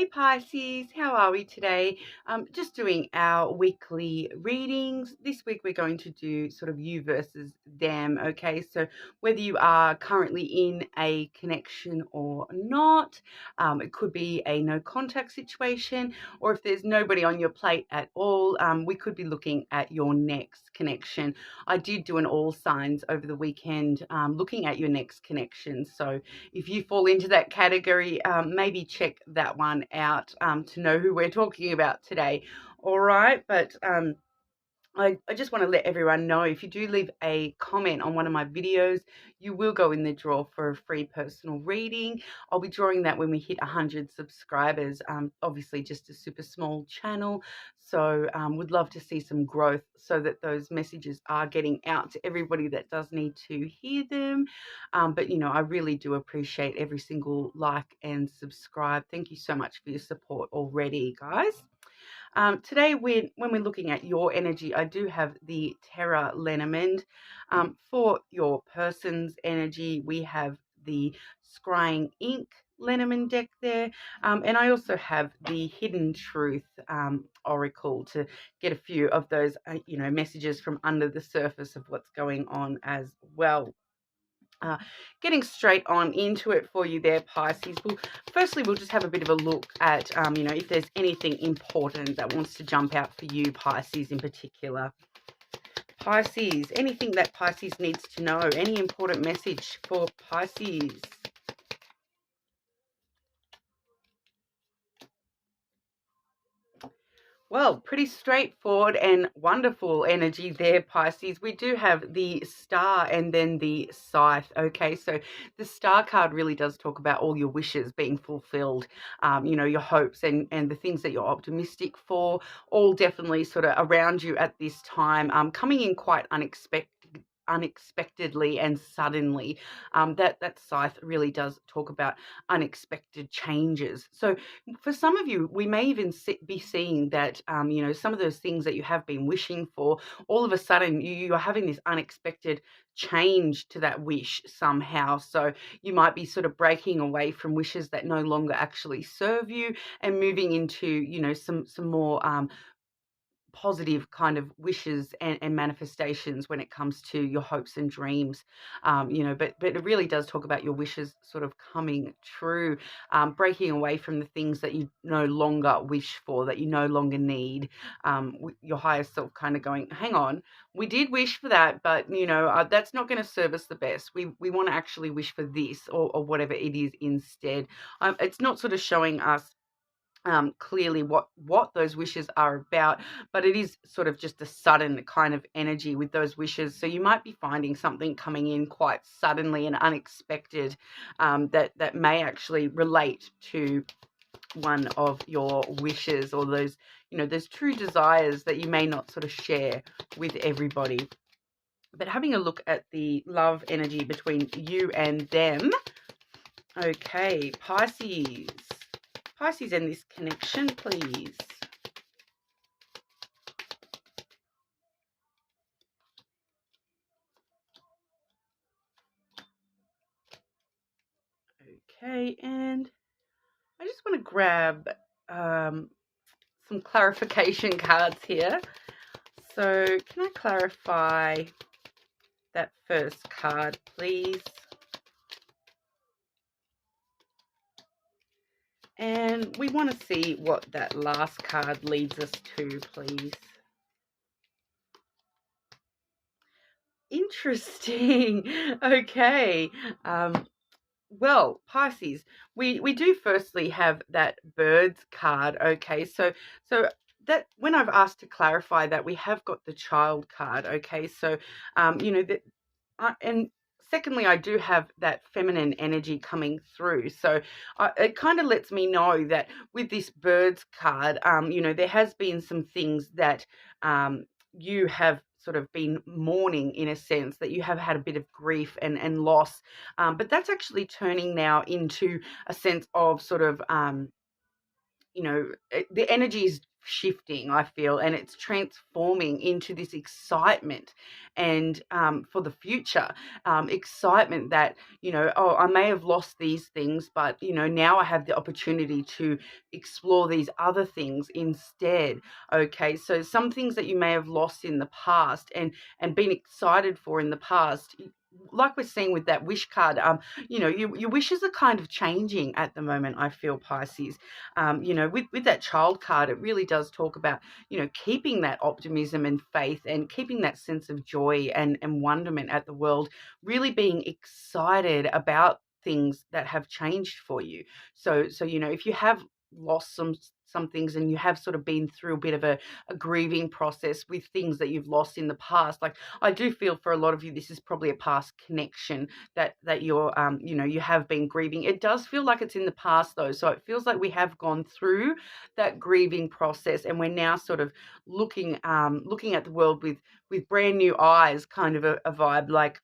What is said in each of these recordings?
Hey Pisces, how are we today? Just doing our weekly readings. This week we're going to do sort of you versus them, okay? So whether you are currently in a connection or not, it could be a no contact situation, or if there's nobody on your plate at all, we could be looking at your next connection. I did do an all signs over the weekend looking at your next connection. So if you fall into that category, maybe check that one out to know who we're talking about today. All right, but I just want to let everyone know, if you do leave a comment on one of my videos, you will go in the draw for a free personal reading. I'll be drawing that when we hit 100 subscribers. Obviously just a super small channel, so would love to see some growth so that those messages are getting out to everybody that does need to hear them. But you know, I really do appreciate every single like and subscribe. Thank you so much for your support already, guys. Today, when we're looking at your energy, I do have the Terra Lenormand. For your person's energy, we have the Scrying Ink Lenormand deck there. And I also have the Hidden Truth Oracle to get a few of those, messages from under the surface of what's going on as well. Getting straight on into it for you there, Pisces. Firstly, we'll just have a bit of a look at, if there's anything important that wants to jump out for you, Pisces, in particular. Pisces, anything that Pisces needs to know, any important message for Pisces? Well, pretty straightforward and wonderful energy there, Pisces. We do have the Star and then the Scythe, okay? So the Star card really does talk about all your wishes being fulfilled, your hopes and the things that you're optimistic for, all definitely sort of around you at this time, coming in quite unexpectedly and suddenly. That Scythe really does talk about unexpected changes. So for some of you, we may even be seeing that, some of those things that you have been wishing for, all of a sudden you are having this unexpected change to that wish somehow. So you might be sort of breaking away from wishes that no longer actually serve you and moving into, some more positive kind of wishes and manifestations when it comes to your hopes and dreams, but it really does talk about your wishes sort of coming true, breaking away from the things that you no longer wish for, that you no longer need, your higher self kind of going, hang on, we did wish for that, but that's not going to serve us the best. We want to actually wish for this or whatever it is instead. It's not sort of showing us clearly what those wishes are about, but it is sort of just a sudden kind of energy with those wishes. So you might be finding something coming in quite suddenly and unexpected, that may actually relate to one of your wishes, or those those true desires that you may not sort of share with everybody. But having a look at the love energy between you and them. Okay, Pisces. Pisces and this connection, please. Okay, and I just want to grab some clarification cards here. So can I clarify that first card, please? And we want to see what that last card leads us to, please. Interesting. Okay. Well, Pisces, we do firstly have that birds card. Okay, so that when I've asked to clarify that, we have got the child card. Okay, so that, and secondly, I do have that feminine energy coming through. So it kind of lets me know that with this birds card, there has been some things that you have sort of been mourning, in a sense, that you have had a bit of grief and loss. But that's actually turning now into a sense of sort of the energy is shifting, I feel, and it's transforming into this excitement and for the future, excitement that, oh, I may have lost these things, but, now I have the opportunity to explore these other things instead. Okay, so some things that you may have lost in the past and been excited for in the past, like we're seeing with that wish card, your wishes are kind of changing at the moment, I feel, Pisces. With that child card, it really does talk about, keeping that optimism and faith and keeping that sense of joy and wonderment at the world, really being excited about things that have changed for you. So if you have lost some things and you have sort of been through a bit of a grieving process with things that you've lost in the past, like I do feel for a lot of you, this is probably a past connection that you're, you have been grieving. It does feel like it's in the past though. So it feels like we have gone through that grieving process and we're now sort of looking at the world with brand new eyes, kind of a vibe, like,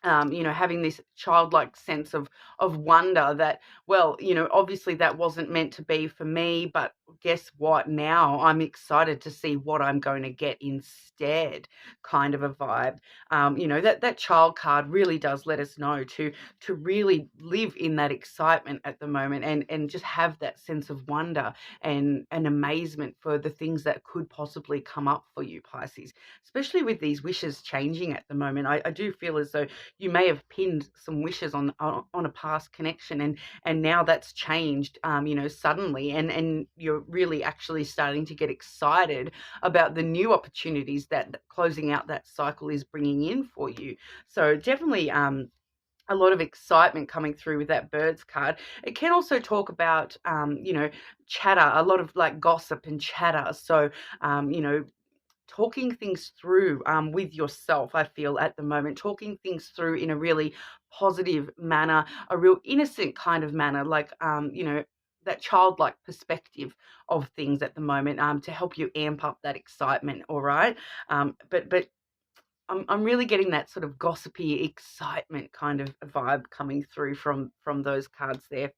having this childlike sense of wonder that, well, obviously that wasn't meant to be for me, but guess what? Now I'm excited to see what I'm going to get instead, kind of a vibe. That child card really does let us know to really live in that excitement at the moment and just have that sense of wonder and amazement for the things that could possibly come up for you, Pisces, especially with these wishes changing at the moment. I do feel as though you may have pinned some wishes on a past connection and now that's changed, suddenly, and you're really actually starting to get excited about the new opportunities that closing out that cycle is bringing in for you. So definitely a lot of excitement coming through with that birds card. It can also talk about chatter, a lot of like gossip and chatter. So talking things through with yourself, I feel, at the moment, talking things through in a really positive manner, a real innocent kind of manner, like, that childlike perspective of things at the moment, to help you amp up that excitement. All right. But I'm really getting that sort of gossipy excitement kind of vibe coming through from those cards there.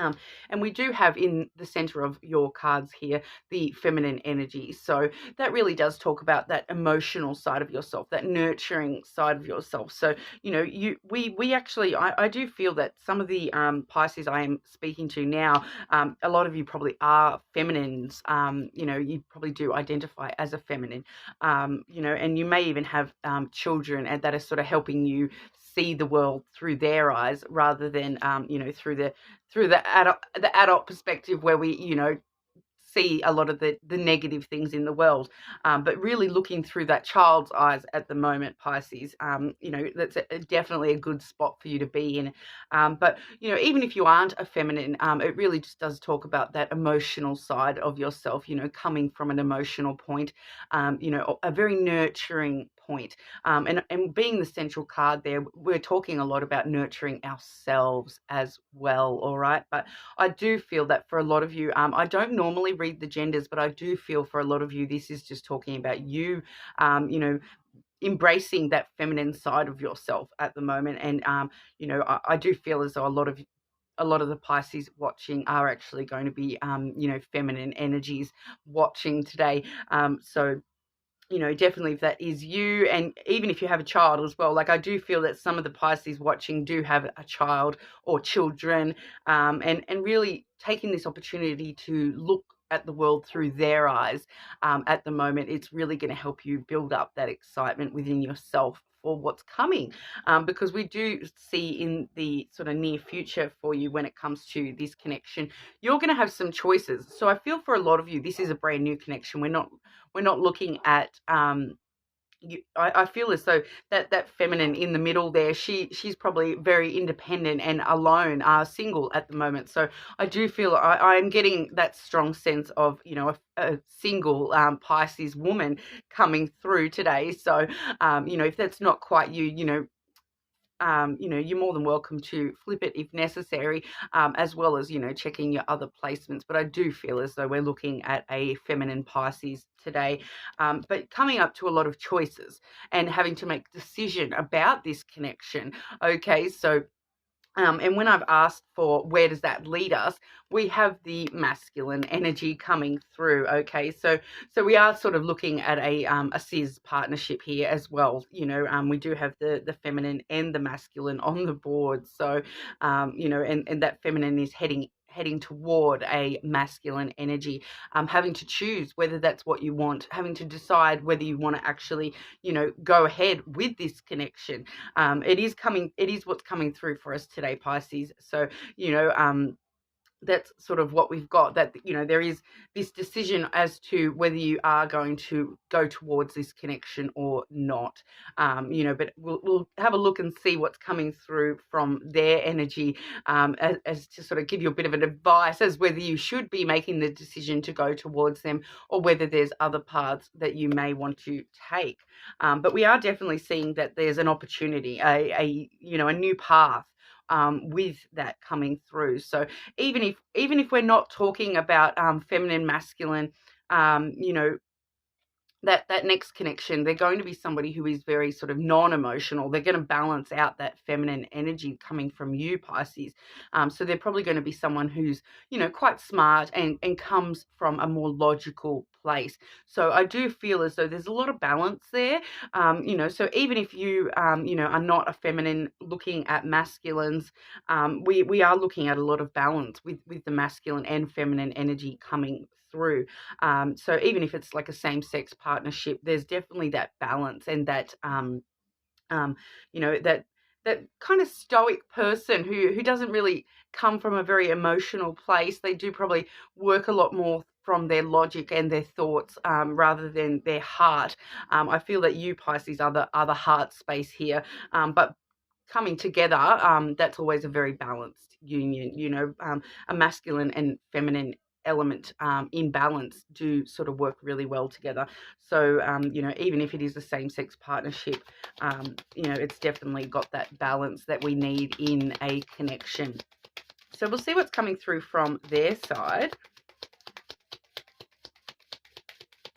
Um, and we do have in the center of your cards here the feminine energy. So that really does talk about that emotional side of yourself, that nurturing side of yourself. So, we actually, I do feel that some of the Pisces I am speaking to now, a lot of you probably are feminines. You probably do identify as a feminine, and you may even have children and that are sort of helping you see the world through their eyes rather than through the adult perspective where we see a lot of the negative things in the world, but really looking through that child's eyes at the moment, Pisces, that's definitely a good spot for you to be in. But even if you aren't a feminine, it really just does talk about that emotional side of yourself, coming from an emotional point, a very nurturing point. And being the central card there, we're talking a lot about nurturing ourselves as well, all right? But I do feel that for a lot of you, I don't normally read the genders, but I do feel for a lot of you, this is just talking about you, embracing that feminine side of yourself at the moment. And, I do feel as though a lot of the Pisces watching are actually going to be, feminine energies watching today. So definitely if that is you, and even if you have a child as well, like I do feel that some of the Pisces watching do have a child or children, and really taking this opportunity to look at the world through their eyes at the moment, it's really going to help you build up that excitement within yourself for what's coming, because we do see in the sort of near future for you when it comes to this connection, you're going to have some choices. So I feel for a lot of you, this is a brand new connection. We're not looking at I feel as though that feminine in the middle there, she's probably very independent and alone, single at the moment. So I do feel I'm getting that strong sense of a single Pisces woman coming through today. So if that's not quite you, you're more than welcome to flip it if necessary, as well as, checking your other placements. But I do feel as though we're looking at a feminine Pisces today, but coming up to a lot of choices and having to make decision about this connection. Okay, so And when I've asked for where does that lead us, we have the masculine energy coming through. Okay, so we are sort of looking at a cis partnership here as well. We do have the feminine and the masculine on the board. So and that feminine is heading toward a masculine energy, having to choose whether that's what you want, having to decide whether you want to actually go ahead with this connection. It is what's coming through for us today, Pisces. So that's sort of what we've got, that there is this decision as to whether you are going to go towards this connection or not. But we'll have a look and see what's coming through from their energy, as to sort of give you a bit of an advice as whether you should be making the decision to go towards them, or whether there's other paths that you may want to take. But we are definitely seeing that there's an opportunity, a new path, with that coming through. So even if we're not talking about feminine, masculine, that next connection, they're going to be somebody who is very sort of non-emotional. They're going to balance out that feminine energy coming from you, Pisces. So they're probably going to be someone who's, quite smart and comes from a more logical place. So I do feel as though there's a lot of balance there. So even if you, are not a feminine looking at masculines, we are looking at a lot of balance with the masculine and feminine energy coming through. So even if it's like a same-sex partnership, there's definitely that balance, and that that kind of stoic person who doesn't really come from a very emotional place. They do probably work a lot more from their logic and their thoughts, rather than their heart. I feel that you, Pisces, are the heart space here, but coming together, that's always a very balanced union. A masculine and feminine element, in balance, do sort of work really well together. So even if it is a same-sex partnership, it's definitely got that balance that we need in a connection. So we'll see what's coming through from their side.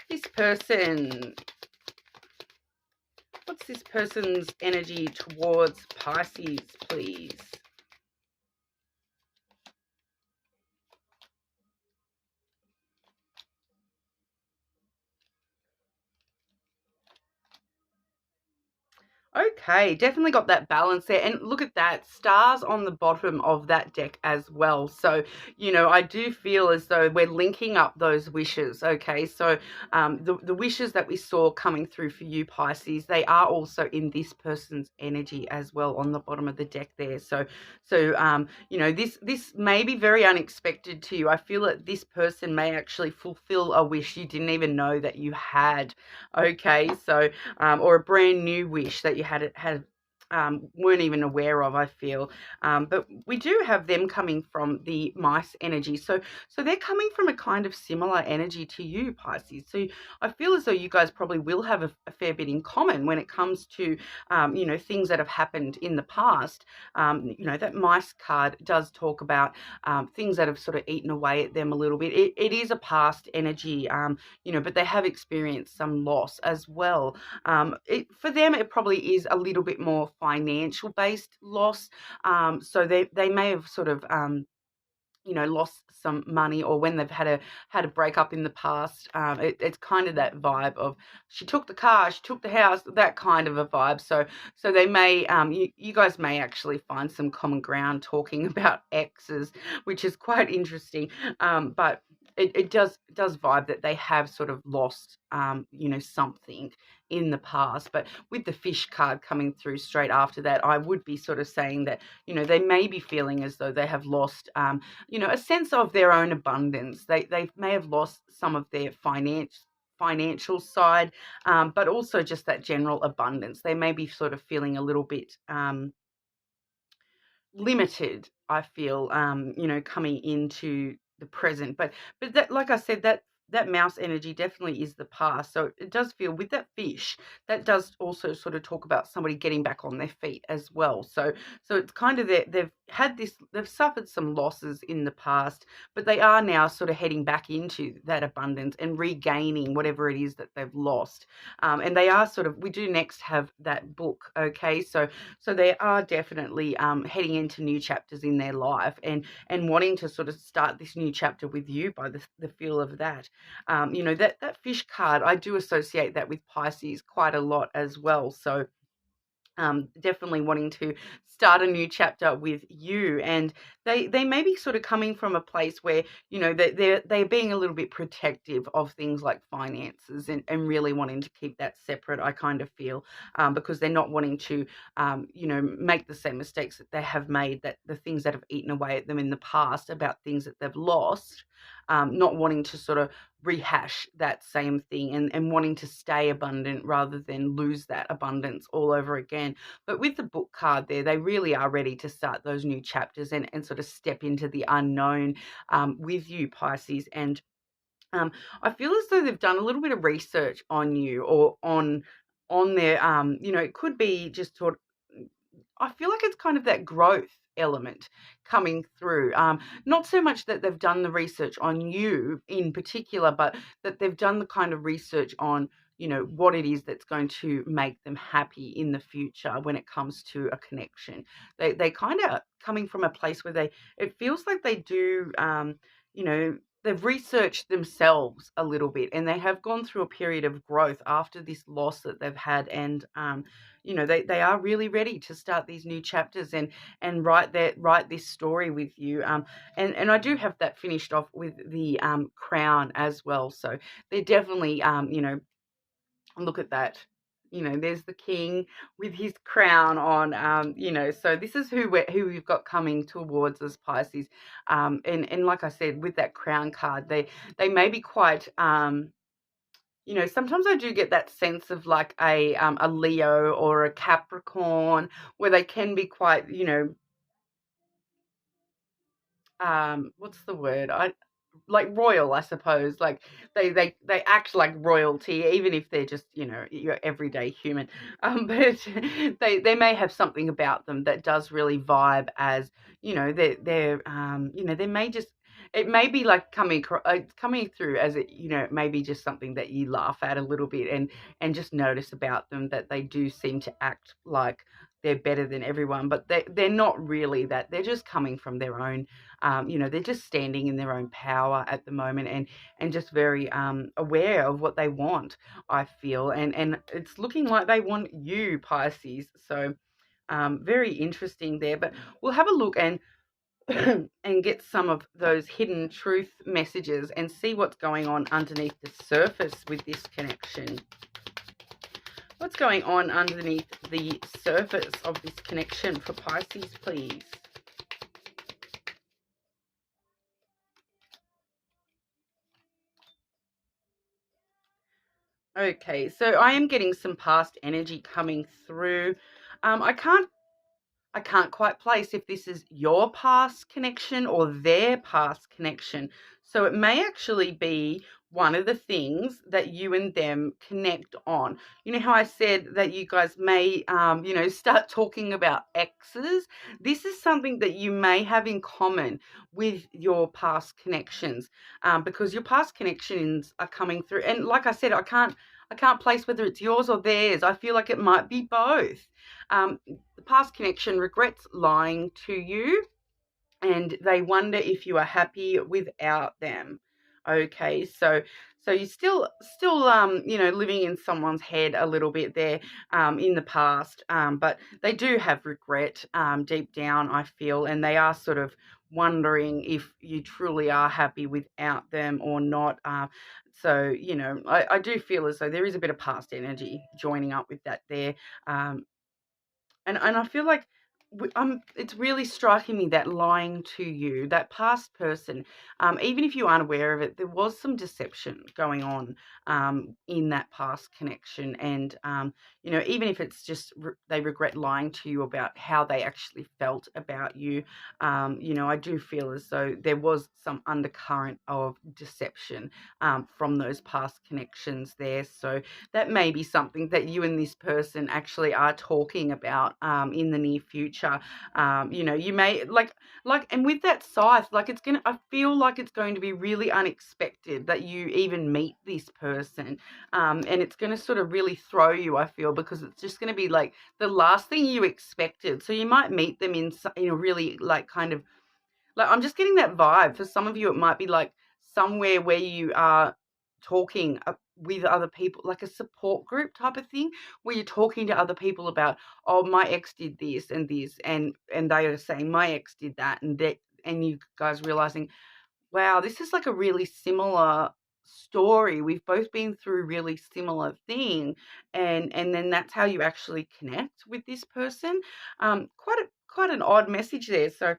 This person, what's this person's energy towards Pisces, please? Okay, definitely got that balance there. And look at that, stars on the bottom of that deck as well. So, I do feel as though we're linking up those wishes. Okay, so the wishes that we saw coming through for you, Pisces, they are also in this person's energy as well on the bottom of the deck there. So this may be very unexpected to you. I feel that this person may actually fulfill a wish you didn't even know that you had. Okay, so or a brand new wish that you had weren't even aware of, I feel. But we do have them coming from the mice energy. So they're coming from a kind of similar energy to you, Pisces. So I feel as though you guys probably will have a fair bit in common when it comes to, things that have happened in the past. That mice card does talk about things that have sort of eaten away at them a little bit. It is a past energy, but they have experienced some loss as well. For them, it probably is a little bit more financial based loss. So they may have sort of lost some money, or when they've had a breakup in the past. It's kind of that vibe of she took the car, she took the house, that kind of a vibe. So they may, you guys may actually find some common ground talking about exes, which is quite interesting. But it does vibe that they have sort of lost, something in the past. But with the fish card coming through straight after that, I would be sort of saying that, they may be feeling as though they have lost, a sense of their own abundance. They may have lost some of their financial side, but also just that general abundance. They may be sort of feeling a little bit limited, I feel, coming into the present. But that, like I said, that mouse energy definitely is the past. So it does feel with that fish, that does also sort of talk about somebody getting back on their feet as well. So it's kind of they've suffered some losses in the past, but they are now sort of heading back into that abundance and regaining whatever it is that they've lost. And they are sort of, we do next have that book. Okay. So they are definitely heading into new chapters in their life, and wanting to sort of start this new chapter with you by the feel of that. That fish card, I do associate that with Pisces quite a lot as well. So definitely wanting to start a new chapter with you, and they may be sort of coming from a place where they're being a little bit protective of things like finances, and really wanting to keep that separate. I kind of feel because they're not wanting to make the same mistakes that they have made, that the things that have eaten away at them in the past about things that they've lost, not wanting to sort of rehash that same thing, and wanting to stay abundant rather than lose that abundance all over again. But with the book card there, they really are ready to start those new chapters, and sort of step into the unknown with you, Pisces. And I feel as though they've done a little bit of research on you, or on their it could be just sort of, I feel like it's kind of that growth element coming through. Not so much that they've done the research on you in particular, but that they've done the kind of research on, what it is that's going to make them happy in the future when it comes to a connection. They kind of coming from a place where it feels like they do, they've researched themselves a little bit, and they have gone through a period of growth after this loss that they've had. And they are really ready to start these new chapters, and write this story with you. And I do have that finished off with the crown as well. So they're definitely look at that. There's the king with his crown on. So this is who we've got coming towards us, Pisces. And like I said, with that crown card, they may be quite. Sometimes I do get that sense of like a Leo or a Capricorn, where they can be quite, what's the word? Like royal, I suppose. Like they act like royalty, even if they're just your everyday human. But they may have something about them that does really vibe as they're they may just. It may be like coming through as maybe just something that you laugh at a little bit, and just notice about them, that they do seem to act like they're better than everyone, but they're not really that. They're just coming from their own, they're just standing in their own power at the moment, and just very aware of what they want, I feel. And it's looking like they want you, Pisces. So very interesting there. But we'll have a look and and get some of those hidden truth messages, and see what's going on underneath the surface with this connection. What's going on underneath the surface of this connection for Pisces, please? Okay, so I am getting some past energy coming through. I can't quite place if this is your past connection or their past connection. So it may actually be one of the things that you and them connect on. You know how I said that you guys may, start talking about exes? This is something that you may have in common with your past connections, because your past connections are coming through. And like I said, I can't place whether it's yours or theirs. I feel like it might be both. The past connection regrets lying to you, and they wonder if you are happy without them. Okay, so you're still living in someone's head a little bit there in the past, but they do have regret deep down, I feel, and they are sort of wondering if you truly are happy without them or not. So I do feel as though there is a bit of past energy joining up with that there. And I feel like it's really striking me that lying to you, that past person, even if you aren't aware of it, there was some deception going on in that past connection. And, even if it's just they regret lying to you about how they actually felt about you, I do feel as though there was some undercurrent of deception from those past connections there. So that may be something that you and this person actually are talking about in the near future. You may and with that scythe, I feel like it's going to be really unexpected that you even meet this person. And it's going to sort of really throw you, I feel, because it's just going to be like the last thing you expected. So you might meet them in a really kind of I'm just getting that vibe. For some of you, it might be like somewhere where you are talking with other people, like a support group type of thing, where you're talking to other people about, oh, my ex did this and this, and they are saying my ex did that, and you guys realizing, wow, this is like a really similar story. We've both been through really similar thing, and then that's how you actually connect with this person. Quite an odd message there. So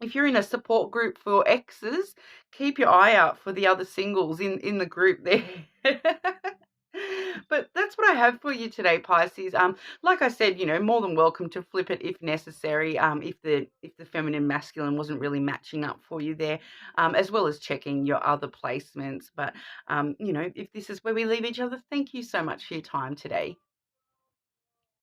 if you're in a support group for exes, keep your eye out for the other singles in the group there. But that's what I have for you today, Pisces. Like I said, more than welcome to flip it if necessary. If the feminine masculine wasn't really matching up for you there, as well as checking your other placements. But if this is where we leave each other, thank you so much for your time today.